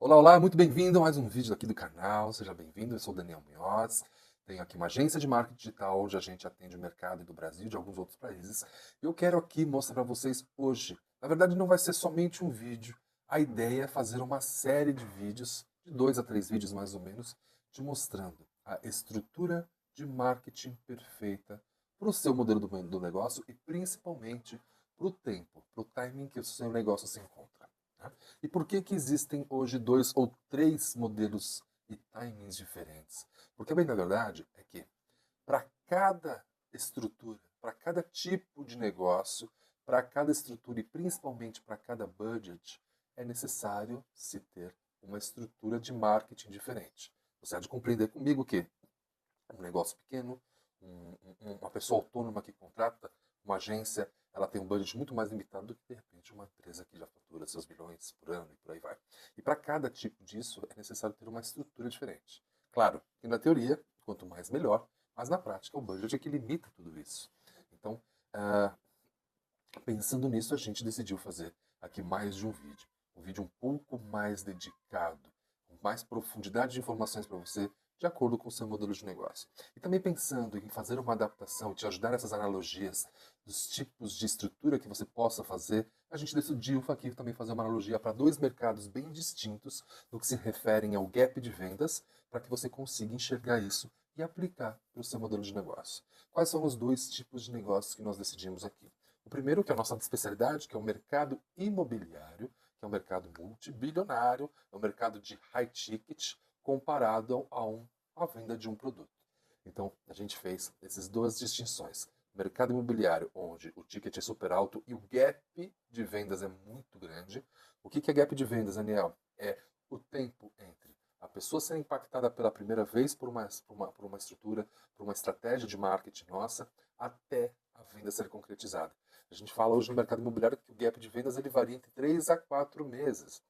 Olá, olá, muito bem-vindo a mais um vídeo aqui do canal. Seja bem-vindo, eu sou o Daniel Munhoz. Tenho aqui uma agência de marketing digital, onde a gente atende o mercado do Brasil e de alguns outros países. Eu quero aqui mostrar para vocês hoje. Na verdade, não vai ser somente um vídeo. A ideia é fazer uma série de vídeos, de 2 a 3 vídeos mais ou menos, te mostrando a estrutura de marketing perfeita para o seu modelo do negócio e principalmente para o tempo, para o timing que o seu negócio se encontra. Tá? E por que que existem hoje 2 ou 3 modelos e timings diferentes? Porque, bem, na verdade, é que para cada estrutura, para cada tipo de negócio, para cada estrutura e principalmente para cada budget, é necessário se ter uma estrutura de marketing diferente. Você há de compreender comigo que um negócio pequeno, uma pessoa autônoma que contrata uma agência, ela tem um budget muito mais limitado do que, de repente, uma empresa que já fatura seus bilhões por ano e por aí vai. E para cada tipo disso, é necessário ter uma estrutura diferente. Claro, que na teoria, quanto mais melhor, mas na prática, o budget é que limita tudo isso. Então, pensando nisso, a gente decidiu fazer aqui mais de um vídeo. Um vídeo um pouco mais dedicado, com mais profundidade de informações para você, de acordo com o seu modelo de negócio. E também pensando em fazer uma adaptação e te ajudar nessas analogias dos tipos de estrutura que você possa fazer, a gente decidiu aqui também fazer uma analogia para 2 mercados bem distintos no que se referem ao gap de vendas, para que você consiga enxergar isso e aplicar para o seu modelo de negócio. Quais são os 2 tipos de negócios que nós decidimos aqui? O primeiro, que é a nossa especialidade, que é o mercado imobiliário, que é um mercado multibilionário, é um mercado de high ticket, comparado a venda de um produto. Então, a gente fez essas 2 distinções. Mercado imobiliário, onde o ticket é super alto e o gap de vendas é muito grande. O que é gap de vendas, Daniel? É o tempo entre a pessoa ser impactada pela primeira vez por uma estrutura, por uma estratégia de marketing nossa, até a venda ser concretizada. A gente fala hoje no mercado imobiliário que o gap de vendas ele varia entre 3 a 4 meses.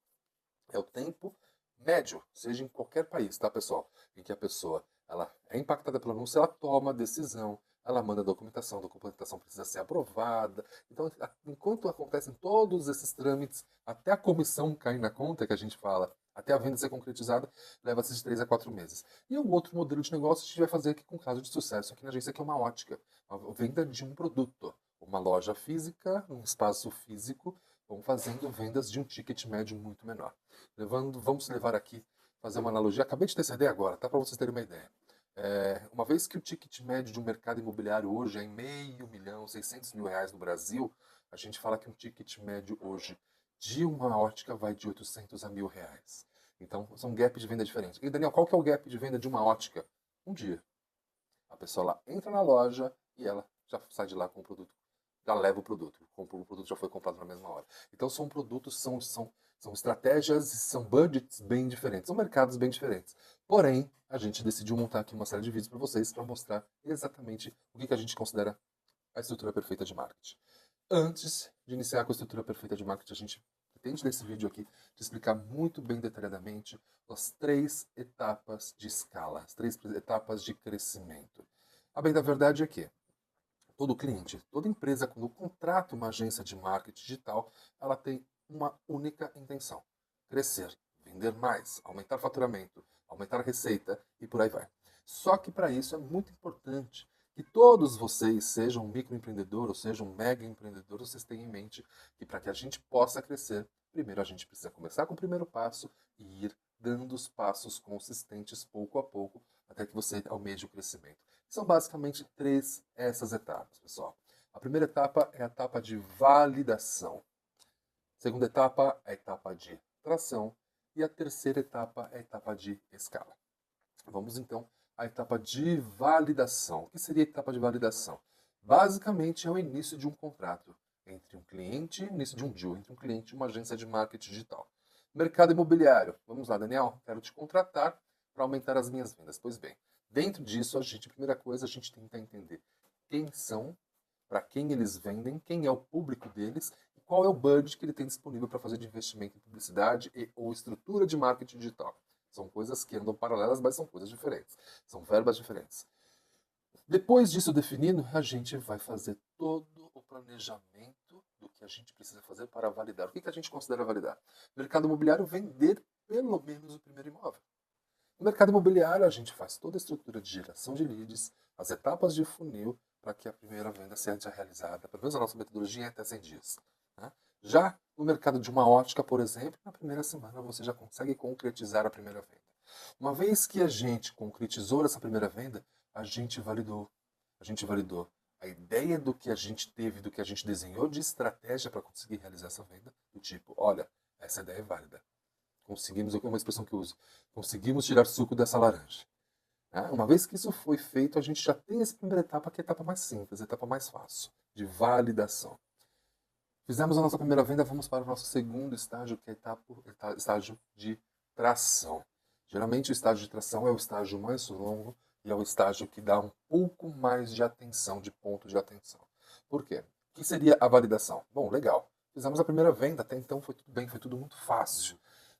É o tempo médio, seja em qualquer país, tá, pessoal? Em que a pessoa ela é impactada pelo anúncio, ela toma a decisão, ela manda a documentação precisa ser aprovada. Então, enquanto acontecem todos esses trâmites, até a comissão cair na conta, que a gente fala, até a venda ser concretizada, leva-se de 3 a 4 meses. E o outro modelo de negócio a gente vai fazer aqui com caso de sucesso aqui na agência, que é uma ótica, a venda de um produto. Uma loja física, um espaço físico, vão fazendo vendas de um ticket médio muito menor. Vamos levar aqui, fazer uma analogia. Acabei de ter essa ideia agora, tá? Para vocês terem uma ideia. Uma vez que o ticket médio de um mercado imobiliário hoje é em meio milhão, 600 mil reais no Brasil, a gente fala que um ticket médio hoje de uma ótica vai de 800 a 1.000 reais. Então, são gaps de venda diferentes. E, Daniel, qual que é o gap de venda de uma ótica? Um dia. A pessoa lá entra na loja e ela já sai de lá com o produto, já leva o produto. O produto já foi comprado na mesma hora. Então são produtos, são estratégias e são budgets bem diferentes, são mercados bem diferentes. Porém, a gente decidiu montar aqui uma série de vídeos para vocês para mostrar exatamente o que a gente considera a estrutura perfeita de marketing. Antes de iniciar com a estrutura perfeita de marketing, a gente pretende nesse vídeo aqui te explicar muito bem detalhadamente as 3 etapas de escala, as 3 etapas de crescimento. A bem da verdade é que todo cliente, toda empresa, quando contrata uma agência de marketing digital, ela tem uma única intenção: crescer, vender mais, aumentar faturamento, aumentar a receita e por aí vai. Só que para isso é muito importante que todos vocês, sejam um microempreendedor ou sejam um mega empreendedor, vocês tenham em mente que para que a gente possa crescer, primeiro a gente precisa começar com o primeiro passo e ir dando os passos consistentes pouco a pouco até que você almeje o crescimento. São basicamente essas etapas, pessoal. A primeira etapa é a etapa de validação. A segunda etapa é a etapa de tração. E a terceira etapa é a etapa de escala. Vamos então à etapa de validação. O que seria a etapa de validação? Basicamente é o início de um contrato entre um cliente, início de um deal entre um cliente e uma agência de marketing digital. Mercado imobiliário. Vamos lá, Daniel, quero te contratar para aumentar as minhas vendas. Pois bem, dentro disso, a primeira coisa, a gente tenta entender quem são, para quem eles vendem, quem é o público deles e qual é o budget que ele tem disponível para fazer de investimento em publicidade ou estrutura de marketing digital. São coisas que andam paralelas, mas são coisas diferentes. São verbas diferentes. Depois disso definido, a gente vai fazer todo o planejamento do que a gente precisa fazer para validar. O que a gente considera validar? Mercado imobiliário, vender pelo menos o primeiro imóvel. No mercado imobiliário, a gente faz toda a estrutura de geração de leads, as etapas de funil, para que a primeira venda seja realizada, pelo menos a nossa metodologia é até 100 dias. Tá? Já no mercado de uma ótica, por exemplo, na primeira semana você já consegue concretizar a primeira venda. Uma vez que a gente concretizou essa primeira venda, a gente validou. A gente validou a ideia do que a gente teve, do que a gente desenhou de estratégia para conseguir realizar essa venda, do tipo, olha, essa ideia é válida. Conseguimos, é uma expressão que eu uso, conseguimos tirar suco dessa laranja. Uma vez que isso foi feito, a gente já tem essa primeira etapa, que é a etapa mais simples, a etapa mais fácil, de validação. Fizemos a nossa primeira venda, vamos para o nosso segundo estágio, que é a estágio de tração. Geralmente o estágio de tração é o estágio mais longo e é o estágio que dá um pouco mais de atenção, de ponto de atenção. Por quê? O que seria a validação? Bom, legal. Fizemos a primeira venda, até então foi tudo bem, foi tudo muito fácil.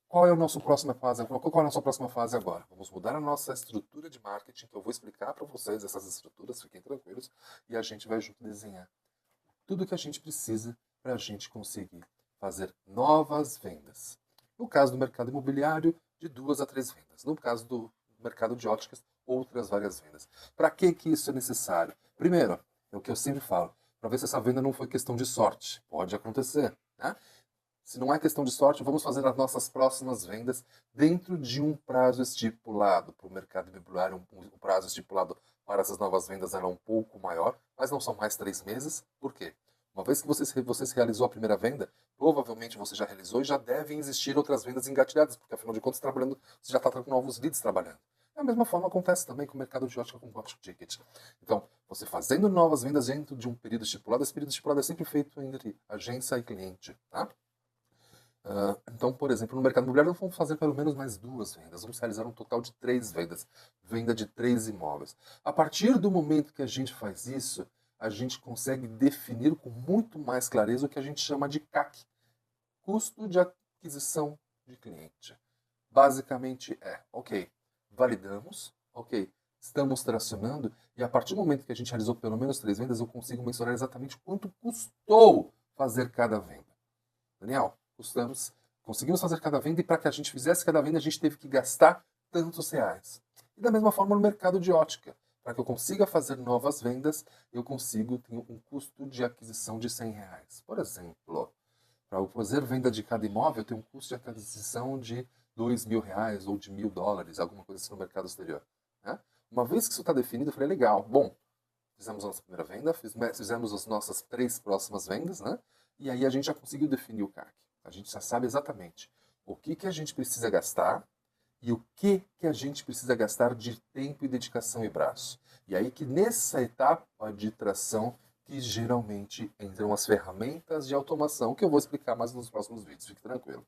Qual é a nossa próxima fase? Qual é a nossa próxima fase agora? Vamos mudar a nossa estrutura de marketing, que eu vou explicar para vocês essas estruturas, fiquem tranquilos, e a gente vai junto desenhar tudo que a gente precisa para a gente conseguir fazer novas vendas. No caso do mercado imobiliário, de 2 a 3 vendas. No caso do mercado de óticas, outras várias vendas. Para que isso é necessário? Primeiro, é o que eu sempre falo, para ver se essa venda não foi questão de sorte. Pode acontecer, né? Se não é questão de sorte, vamos fazer as nossas próximas vendas dentro de um prazo estipulado. Para o mercado imobiliário, o prazo estipulado para essas novas vendas era um pouco maior, mas não são mais 3 meses. Por quê? Uma vez que você realizou a primeira venda, provavelmente você já realizou e já devem existir outras vendas engatilhadas, porque afinal de contas, trabalhando, você já está com novos leads trabalhando. Da mesma forma acontece também com o mercado de ótica com Hot Ticket. Então, você fazendo novas vendas dentro de um período estipulado, esse período estipulado é sempre feito entre agência e cliente, tá? Então, por exemplo, no mercado imobiliário, nós vamos fazer pelo menos mais 2 vendas. Vamos realizar um total de 3 vendas. Venda de 3 imóveis. A partir do momento que a gente faz isso, a gente consegue definir com muito mais clareza o que a gente chama de CAC. Custo de aquisição de cliente. Basicamente ok, validamos, ok, estamos tracionando, e a partir do momento que a gente realizou pelo menos 3 vendas, eu consigo mensurar exatamente quanto custou fazer cada venda. Daniel, conseguimos fazer cada venda e para que a gente fizesse cada venda a gente teve que gastar tantos reais. E da mesma forma no mercado de ótica. Para que eu consiga fazer novas vendas, eu tenho um custo de aquisição de 100 reais. Por exemplo, para eu fazer venda de cada imóvel, eu tenho um custo de aquisição de 2.000 reais ou de $1.000, alguma coisa assim no mercado exterior. Né? Uma vez que isso está definido, eu falei, legal, bom, fizemos a nossa primeira venda, fizemos as nossas 3 próximas vendas, né? E aí a gente já conseguiu definir o CAC. A gente já sabe exatamente o que a gente precisa gastar e o que a gente precisa gastar de tempo e dedicação e braço. E aí que nessa etapa de tração que geralmente entram as ferramentas de automação, que eu vou explicar mais nos próximos vídeos, fique tranquilo.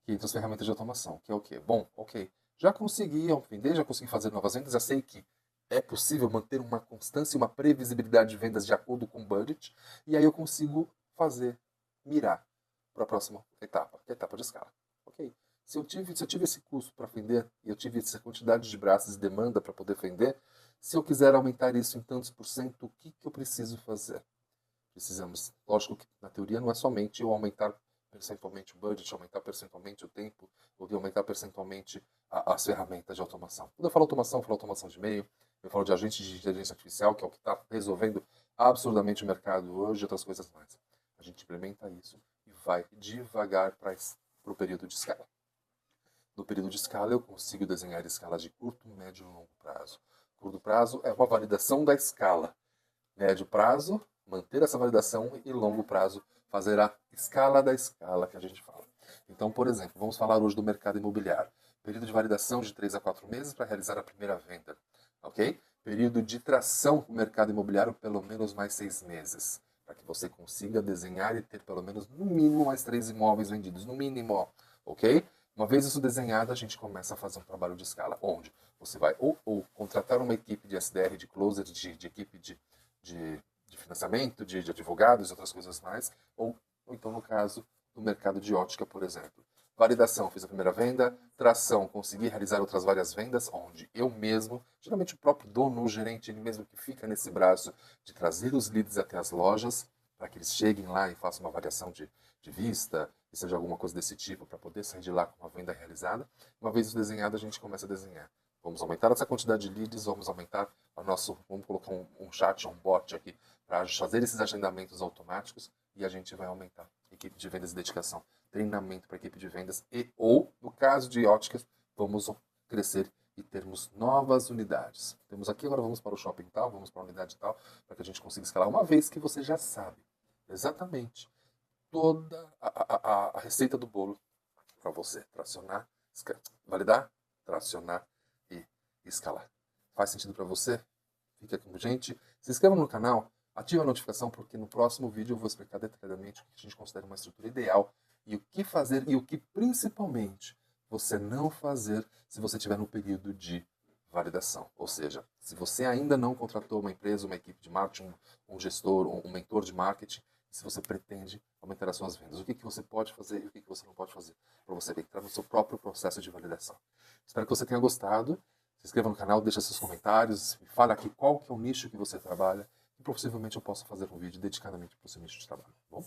Que entram as ferramentas de automação, que é o quê? Bom, ok, já consegui vender, já consegui fazer novas vendas, já sei que é possível manter uma constância e uma previsibilidade de vendas de acordo com o budget, e aí eu consigo mirar para a próxima etapa, que é a etapa de escala. Ok? Se eu tive esse custo para vender, e eu tive essa quantidade de braços e demanda para poder vender, se eu quiser aumentar isso em tantos por cento, o que eu preciso fazer? Precisamos, lógico que na teoria não é somente eu aumentar percentualmente o budget, aumentar percentualmente o tempo, ou aumentar percentualmente as ferramentas de automação. Quando eu falo automação de e-mail, eu falo de agente de inteligência artificial, que é o que está resolvendo absurdamente o mercado hoje e outras coisas mais. A gente implementa isso e vai devagar para o período de escala. No período de escala, eu consigo desenhar escalas de curto, médio e longo prazo. Curto prazo é uma validação da escala. Médio prazo, manter essa validação, e longo prazo, fazer a escala da escala que a gente fala. Então, por exemplo, vamos falar hoje do mercado imobiliário. Período de validação de 3 a 4 meses para realizar a primeira venda. Ok? Período de tração no mercado imobiliário, pelo menos mais 6 meses. Para que você consiga desenhar e ter pelo menos, no mínimo, mais 3 imóveis vendidos. No mínimo, ok? Uma vez isso desenhado, a gente começa a fazer um trabalho de escala, onde você vai ou contratar uma equipe de SDR, de closer, de equipe de financiamento, de advogados e outras coisas mais, ou então no caso do mercado de ótica, por exemplo. Validação, fiz a primeira venda. Tração, consegui realizar outras várias vendas, onde eu mesmo, geralmente o próprio dono, o gerente, ele mesmo que fica nesse braço de trazer os leads até as lojas, para que eles cheguem lá e façam uma avaliação de vista, precisa de alguma coisa desse tipo para poder sair de lá com uma venda realizada. Uma vez desenhada, a gente começa a desenhar. Vamos aumentar essa quantidade de leads, vamos aumentar vamos colocar um chat, um bot aqui para fazer esses agendamentos automáticos e a gente vai aumentar a equipe de vendas e dedicação, treinamento para a equipe de vendas ou, no caso de óticas, vamos crescer e termos novas unidades. Temos aqui, agora vamos para o shopping tal, vamos para a unidade tal, para que a gente consiga escalar, uma vez que você já sabe exatamente toda a receita do bolo para você tracionar, validar, tracionar e escalar. Faz sentido para você? Fica com a gente. Se inscreva no canal, ative a notificação, porque no próximo vídeo eu vou explicar detalhadamente o que a gente considera uma estrutura ideal e o que fazer e o que principalmente você não fazer se você estiver no período de validação. Ou seja, se você ainda não contratou uma empresa, uma equipe de marketing, um gestor, um mentor de marketing, se você pretende aumentar as suas vendas. O que você pode fazer e o que você não pode fazer para você entrar no seu próprio processo de validação. Espero que você tenha gostado. Se inscreva no canal, deixa seus comentários, me fala aqui qual que é o nicho que você trabalha e possivelmente eu possa fazer um vídeo dedicadamente para o seu nicho de trabalho. Tá bom?